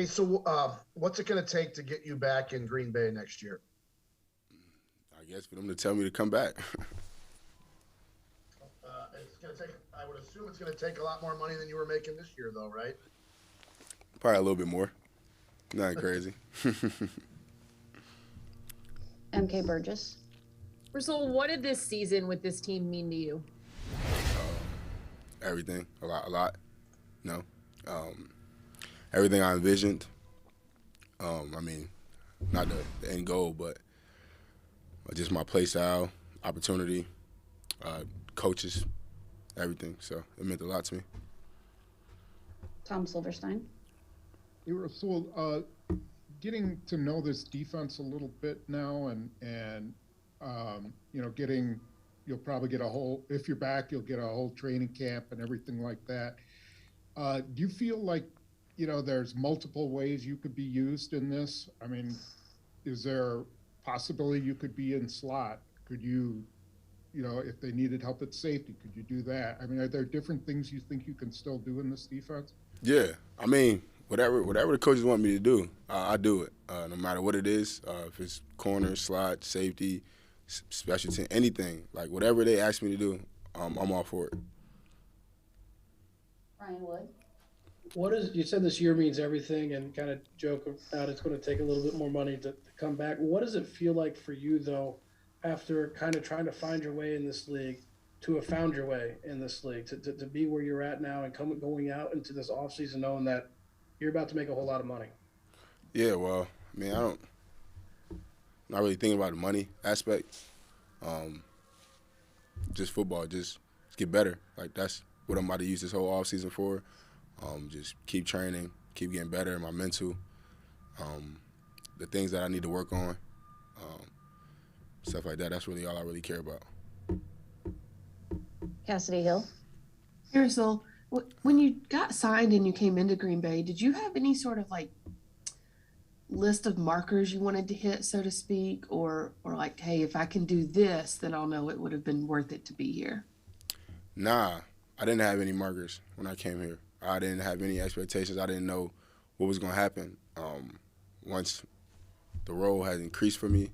Hey, so what's it going to take to get you back in Green Bay next year? I guess for them to tell me to come back. It's going to take. I would assume it's going to take a lot more money than you were making this year, though, right? Probably a little bit more. Not crazy. MK Burgess. Rasul, what did this season with this team mean to you? Everything, a lot. No, um, everything I envisioned. I mean, not the end goal, but just my play style, opportunity, coaches, everything. So it meant a lot to me. Tom Silverstein. Hey, Rasul, getting to know this defense a little bit now, and getting you'll probably get a whole if you're back, you'll get a whole training camp and everything like that. Do you feel like there's multiple ways you could be used in this? I mean, is there possibility you could be in slot? Could you, if they needed help at safety, could you do that? I mean, are there different things you think you can still do in this defense? Yeah, I mean, whatever the coaches want me to do, I do it. No matter what it is, if it's corner, slot, safety, special team, anything, like whatever they ask me to do, I'm all for it. Ryan Wood. What is you said this year means everything and kind of joke about it's going to take a little bit more money to come back. What does it feel like for you though, after kind of trying to find your way in this league, to have found your way in this league, to be where you're at now and going out into this offseason knowing that you're about to make a whole lot of money? Yeah, well, I mean, not really thinking about the money aspect. Just football, just get better. Like that's what I'm about to use this whole offseason for. Just keep training, keep getting better in my mental, the things that I need to work on, stuff like that. That's really all I really care about. Cassidy Hill. Hey, Russell, when you got signed and you came into Green Bay, did you have any sort of like list of markers you wanted to hit, so to speak, or like, hey, if I can do this, then I'll know it would have been worth it to be here? Nah, I didn't have any markers when I came here. I didn't have any expectations. I didn't know what was going to happen. Once the role had increased for me,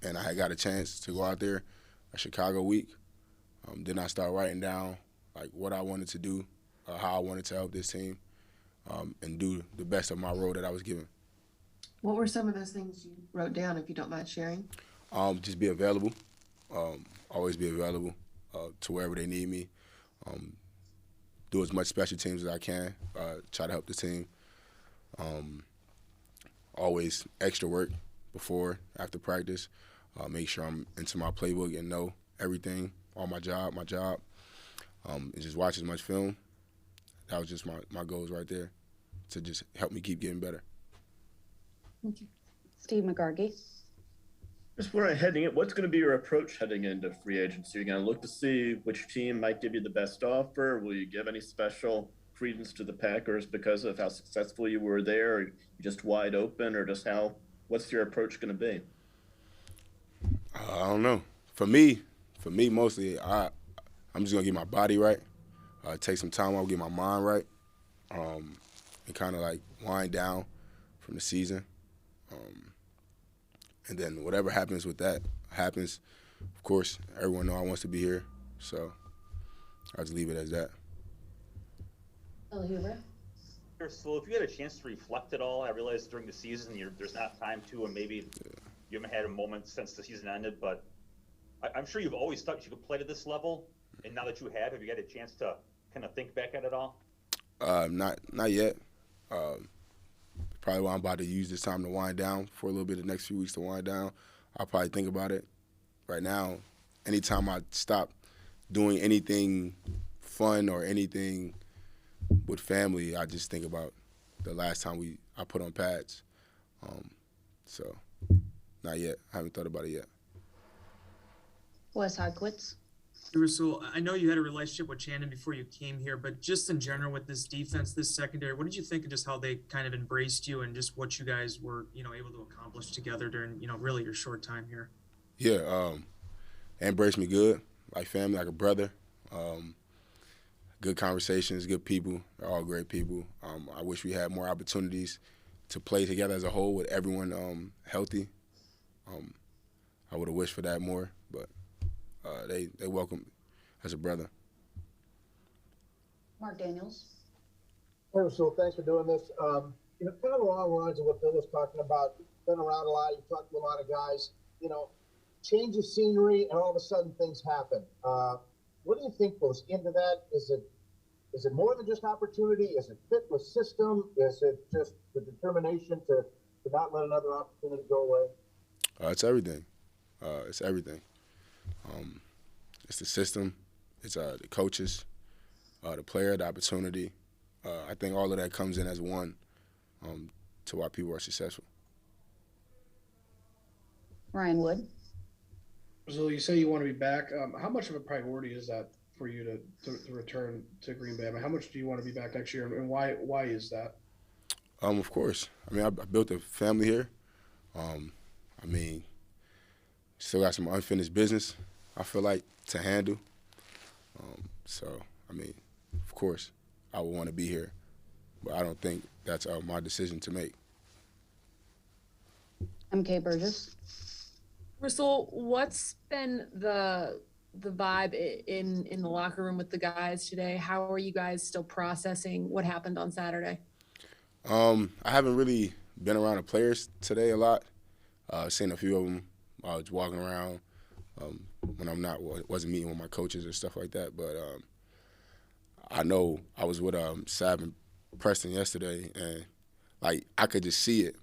and I had got a chance to go out there a Chicago week, then I started writing down like what I wanted to do, how I wanted to help this team, and do the best of my role that I was given. What were some of those things you wrote down, if you don't mind sharing? Just be available, always be available to wherever they need me. Do as much special teams as I can, try to help the team. Always extra work before, after practice. Make sure I'm into my playbook and know everything on my job, and just watch as much film. That was just my goals right there, to just help me keep getting better. Thank you. Steve McCarthy. Just where I'm heading it, what's going to be your approach heading into free agency? You're going to look to see which team might give you the best offer. Will you give any special credence to the Packers because of how successful you were there? Or you just wide open, or just what's your approach going to be? I don't know. For me mostly, I'm just going to get my body right, take some time off, get my mind right, and kind of like wind down from the season. And then whatever happens with that happens. Of course, everyone knows I want to be here, so I'll just leave it as that. Bill Huber. So if you had a chance to reflect at all, I realize during the season there's not time to, and maybe you haven't had a moment since the season ended, but I'm sure you've always thought you could play to this level, and now that you have you had a chance to kind of think back at it all? Not yet. Probably why I'm about to use this time to wind down for a little bit, the next few weeks to wind down. I'll probably think about it. Right now, anytime I stop doing anything fun or anything with family, I just think about the last time I put on pads. So, not yet. I haven't thought about it yet. Wes Hodkowitz. Rasul, I know you had a relationship with Shannon before you came here, but just in general with this defense, this secondary, what did you think of just how they kind of embraced you and just what you guys were, able to accomplish together during, really your short time here? Yeah, they embraced me good, like family, like a brother. good conversations, good people. They're all great people. I wish we had more opportunities to play together as a whole with everyone healthy. I would have wished for that more, but they welcome me as a brother. Mark Daniels. Hey, Rasul, thanks for doing this. Kind of along the lines of what Bill was talking about. Been around a lot. You talked to a lot of guys. Change of scenery, and all of a sudden things happen. What do you think goes into that? Is it more than just opportunity? Is it fit with system? Is it just the determination to not let another opportunity go away? It's everything. It's everything. It's the system. It's the coaches, the player, the opportunity. I think all of that comes in as one to why people are successful. Ryan Wood. So you say you want to be back. How much of a priority is that for you to return to Green Bay? I mean, how much do you want to be back next year, and why is that? Of course. I mean, I built a family here. Still got some unfinished business, I feel like, to handle. Of course, I would want to be here, but I don't think that's my decision to make. MK Burgess. Rasul, what's been the vibe in the locker room with the guys today? How are you guys still processing what happened on Saturday? I haven't really been around the players today a lot. Seen a few of them. I was walking around when wasn't meeting with my coaches or stuff like that. But I know I was with Sav and Preston yesterday, and I could just see it.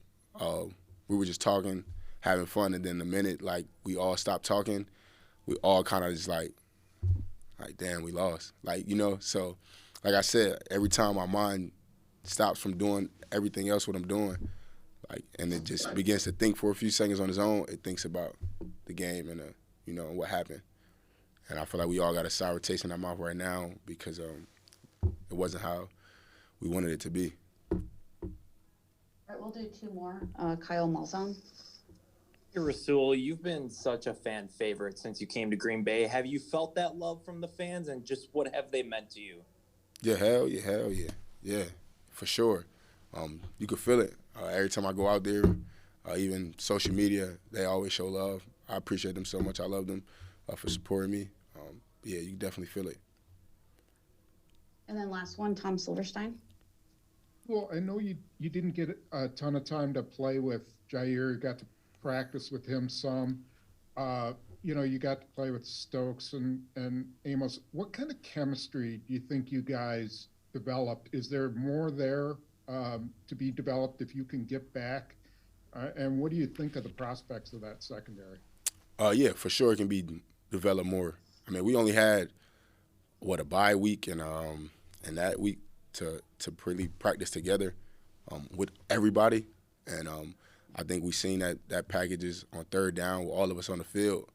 We were just talking, having fun, and then the minute we all stopped talking, we all kind of just like damn, we lost. So like I said, every time my mind stops from doing everything else what I'm doing, and it just begins to think for a few seconds on its own, it thinks about the game and what happened. And I feel like we all got a sour taste in our mouth right now because it wasn't how we wanted it to be. All right, we'll do two more. Kyle Malzahn. Hey, Rasul, you've been such a fan favorite since you came to Green Bay. Have you felt that love from the fans, and just what have they meant to you? Yeah, hell yeah. Yeah, for sure. You can feel it. Every time I go out there, even social media, they always show love. I appreciate them so much. I love them for supporting me. Yeah, you definitely feel it. And then last one, Tom Silverstein. Well, I know you didn't get a ton of time to play with Jair. You got to practice with him some. You got to play with Stokes and Amos. What kind of chemistry do you think you guys developed? Is there more there to be developed if you can get back? And what do you think of the prospects of that secondary? Yeah, for sure it can be developed more. I mean, we only had, a bye week and that week to really practice together with everybody. And I think we've seen that packages on third down with all of us on the field.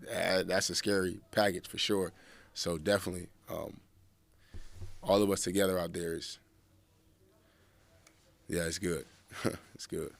That's a scary package for sure. So definitely all of us together out there it's good. It's good.